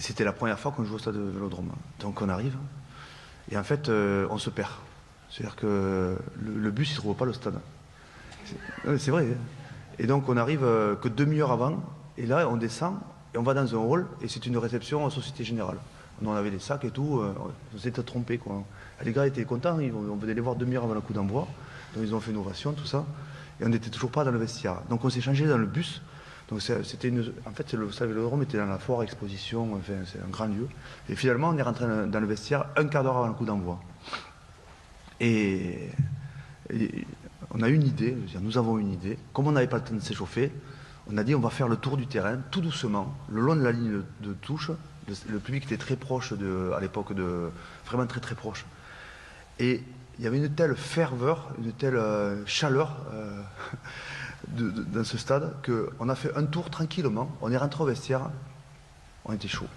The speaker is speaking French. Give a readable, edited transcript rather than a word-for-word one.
c'était la première fois qu'on joue au stade de Vélodrome. Donc on arrive, et en fait, on se perd. C'est-à-dire que le bus, il ne trouve pas le stade. C'est vrai. Hein. Et donc on arrive que demi-heure avant, et là on descend, et on va dans un hall, et c'est une réception en Société Générale. On avait des sacs et tout, on s'était trompés, quoi. Les gars étaient contents, on venait les voir demi-heure avant le coup d'envoi, donc ils ont fait une ovation, tout ça, et on n'était toujours pas dans le vestiaire. Donc on s'est changé dans le bus, donc c'était en fait le stade Vélodrome était dans la foire exposition, enfin, c'est un grand lieu, et finalement on est rentré dans le vestiaire un quart d'heure avant le coup d'envoi. Et, et on a une idée, je veux dire, nous avons une idée, comme on n'avait pas le temps de s'échauffer, on a dit on va faire le tour du terrain, tout doucement, le long de la ligne de touche. Le public était très proche à l'époque, vraiment très très proche. Et il y avait une telle ferveur, une telle chaleur dans ce stade qu'on a fait un tour tranquillement, on est rentré au vestiaire, on était chaud.